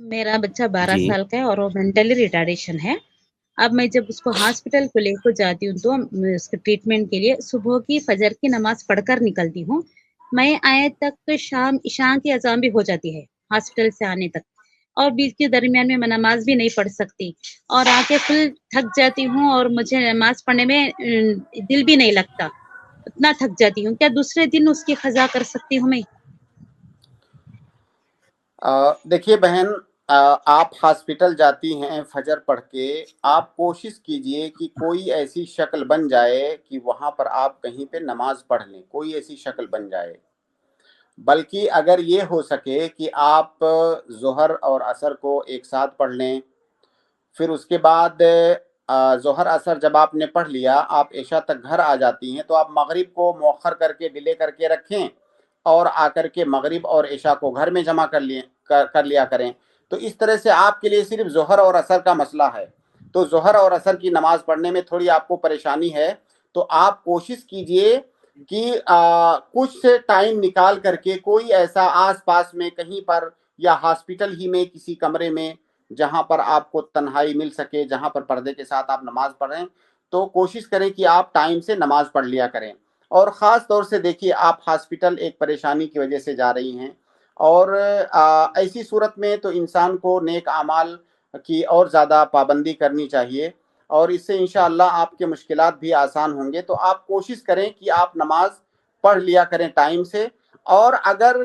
मेरा बच्चा 12 जी। साल का है और वो मेंटली रिटार्डेशन है। अब मैं जब उसको हॉस्पिटल को लेकर जाती हूँ तो उसके ट्रीटमेंट के लिए सुबह की फजर की नमाज पढ़कर निकलती हूँ। मैं आए तक शाम इशा की अज़ान भी हो जाती है हॉस्पिटल से आने तक, और बीच के दरमियान में मैं नमाज भी नहीं पढ़ सकती और आके फुल थक जाती हूँ और मुझे नमाज पढ़ने में दिल भी नहीं लगता। इतना थक जाती हूँ। क्या दूसरे दिन उसकी क़ज़ा कर सकती हूँ मैं? देखिए बहन, आप हॉस्पिटल जाती हैं फजर पढ़ के, आप कोशिश कीजिए कि कोई ऐसी शक्ल बन जाए कि वहाँ पर आप कहीं पे नमाज पढ़ लें, कोई ऐसी शक्ल बन जाए। बल्कि अगर ये हो सके कि आप ज़ोहर और असर को एक साथ पढ़ लें, फिर उसके बाद ज़ोहर असर जब आपने पढ़ लिया, आप इशा तक घर आ जाती हैं, तो आप मगरिब को मौखर करके डिले करके रखें और आकर के मगरिब और इशा को घर में जमा कर लिया करें। तो इस तरह से आपके लिए सिर्फ ज़ोहर और असर का मसला है। तो ज़ोहर और असर की नमाज पढ़ने में थोड़ी आपको परेशानी है, तो आप कोशिश कीजिए कि कुछ टाइम निकाल करके कोई ऐसा आस-पास में कहीं पर या हॉस्पिटल ही में किसी कमरे में जहाँ पर आपको तन्हाई मिल सके, जहाँ पर पर्दे के साथ आप नमाज पढ़ें, तो कोशिश करें कि आप टाइम से नमाज पढ़ लिया करें। और ख़ास तौर से देखिए, आप हॉस्पिटल एक परेशानी की वजह से जा रही हैं और ऐसी सूरत में तो इंसान को नेक आमाल की और ज़्यादा पाबंदी करनी चाहिए और इससे इंशाअल्लाह आपके मुश्किलात भी आसान होंगे। तो आप कोशिश करें कि आप नमाज पढ़ लिया करें टाइम से, और अगर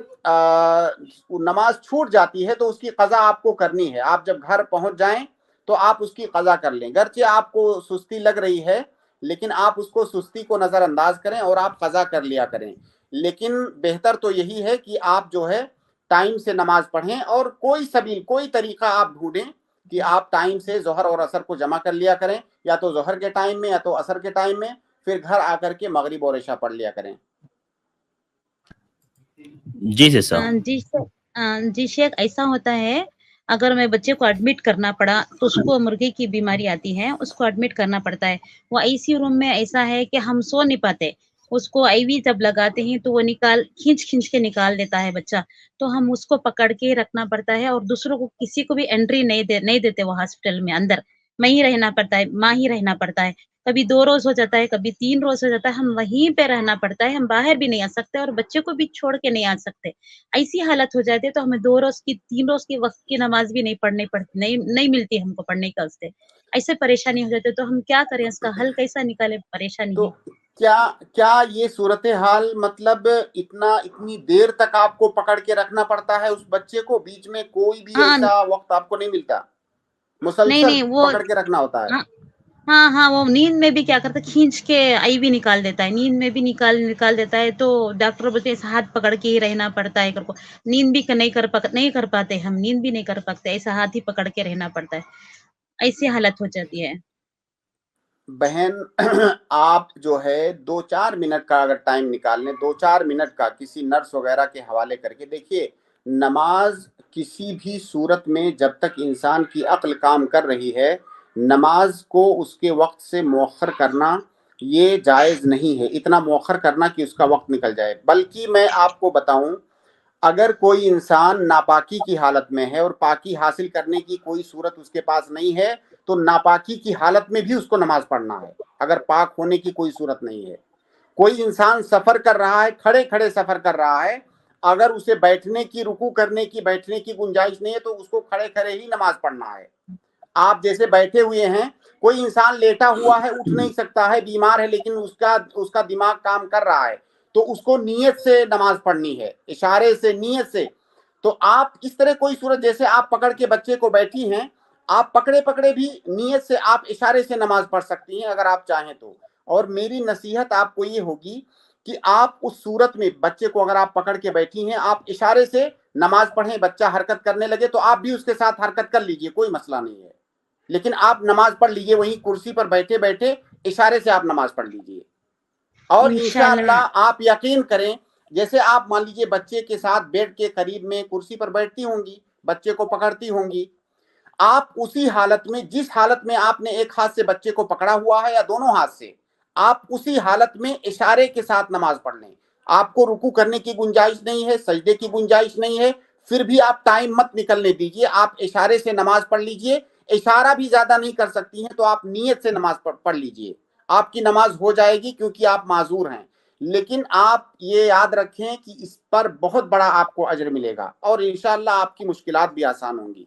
नमाज छूट जाती है तो उसकी क़ज़ा आपको करनी है। आप जब घर पहुंच जाएं तो आप उसकी क़ज़ा कर लें। गरचे आपको सुस्ती लग रही है, लेकिन आप उसको सुस्ती को नज़रअंदाज करें और आप क़ज़ा कर लिया करें। लेकिन बेहतर तो यही है कि आप जो है टाइम से नमाज पढ़ें और कोई तरीका आप ढूंढें कि आप टाइम से ज़ोहर और असर को जमा कर लिया करें, या तो ज़ोहर के टाइम में या तो असर के टाइम में, फिर घर आकर के मगरिब और इशा पढ़ लिया करें। जी जैसा। जी शेख, ऐसा होता है, अगर मैं बच्चे को एडमिट करना पड़ा तो उसको मुर्गे की बीमारी आती है, उसको एडमिट करना पड़ता है। वो आईसीयू रूम में ऐसा है कि हम सो नहीं पाते। उसको आईवी जब लगाते हैं तो वो खींच-खींच के निकाल देता है बच्चा। तो हम उसको पकड़ के रखना पड़ता है और दूसरों को किसी को भी एंट्री नहीं देते वो हॉस्पिटल में अंदर। मैं ही रहना पड़ता है, माँ ही रहना पड़ता है। कभी 2 रोज़ हो जाता है, कभी 3 रोज़ हो जाता है, हम वहीं पे रहना पड़ता है, हम बाहर भी नहीं आ सकते और बच्चे को भी छोड़ के नहीं आ सकते। ऐसी हालत हो जाती है तो हमें 2 रोज़ की 3 रोज़ की वक़्त की नमाज़ भी नहीं मिलती हमको पढ़ने के वास्ते। ऐसे परेशानी हो जाती है, तो हम क्या करें? इसका हल कैसा निकालें परेशानी तो है? क्या क्या ये सूरत हाल, मतलब इतनी देर तक आपको पकड़ के रखना पड़ता है उस बच्चे को? बीच में कोई भी हाँ, ऐसा वक्त आपको नहीं मिलता? नहीं, मुसलसल नहीं वो पकड़ के रखना होता है? हाँ, हाँ, हाँ, वो नींद में भी क्या करता है, खींच के आईवी निकाल देता है, नींद में भी निकाल देता है, तो डॉक्टर बोलते हैं हाथ पकड़ के ही रहना पड़ता है करको। नींद भी नहीं कर पाते हम, नींद भी नहीं कर पाते, ऐसा हाथ ही पकड़ के रहना पड़ता है। ऐसी हालत हो जाती है। बहन, आप जो है 2-4 मिनट का अगर टाइम निकाल लें, 2-4 मिनट का किसी नर्स वगैरह के हवाले करके देखिए, नमाज किसी भी सूरत में जब तक इंसान की अक्ल काम कर रही है, नमाज को उसके वक्त से मौखर करना ये जायज़ नहीं है, इतना मौखर करना कि उसका वक्त निकल जाए। बल्कि मैं आपको बताऊं, अगर कोई इंसान नापाकी की हालत में है और पाकी हासिल करने की कोई सूरत उसके पास नहीं है, तो नापाकी की हालत में भी उसको नमाज पढ़ना है, अगर पाक होने की कोई सूरत नहीं है। कोई इंसान सफर कर रहा है, खड़े खड़े सफर कर रहा है, अगर उसे बैठने की, रुकू करने की, बैठने की गुंजाइश नहीं है, तो उसको खड़े खड़े ही नमाज पढ़ना है। आप जैसे बैठे हुए हैं, कोई इंसान लेटा हुआ है, उठ नहीं सकता है, बीमार है, लेकिन उसका दिमाग काम कर रहा है, तो उसको नियत से नमाज पढ़नी है, इशारे से, नियत से। तो आप इस तरह कोई सूरत, जैसे आप पकड़ के बच्चे को बैठी हैं, आप पकड़े पकड़े भी नियत से, आप इशारे से नमाज पढ़ सकती हैं अगर आप चाहें तो। और मेरी नसीहत आपको ये होगी कि आप उस सूरत में बच्चे को अगर आप पकड़ के बैठी हैं, आप इशारे से नमाज पढ़ें। बच्चा हरकत करने लगे तो आप भी उसके साथ हरकत कर लीजिए, कोई मसला नहीं है, लेकिन आप नमाज पढ़ लीजिए, वहीं कुर्सी पर बैठे बैठे इशारे से आप नमाज पढ़ लीजिए। और इंशाअल्लाह इंशाल्लाह। आप यकीन करें, जैसे आप मान लीजिए बच्चे के साथ बेड के करीब में कुर्सी पर बैठती होंगी, बच्चे को पकड़ती होंगी, आप उसी हालत में, जिस हालत में आपने एक हाथ से बच्चे को पकड़ा हुआ है या दोनों हाथ से, आप उसी हालत में इशारे के साथ नमाज पढ़ लें। आपको रुकू करने की गुंजाइश नहीं है, सजदे की गुंजाइश नहीं है, پھر بھی آپ ٹائم مت نکلنے دیجیے, آپ اشارے سے نماز پڑھ لیجیے. اشارہ بھی زیادہ نہیں کر سکتی ہیں تو آپ نیت سے نماز پڑھ لیجیے, آپ کی نماز ہو جائے گی کیونکہ آپ معذور ہیں. لیکن آپ یہ یاد رکھیں کہ اس پر بہت بڑا آپ کو اجر ملے گا اور انشاءاللہ آپ کی مشکلات بھی آسان ہوں گی.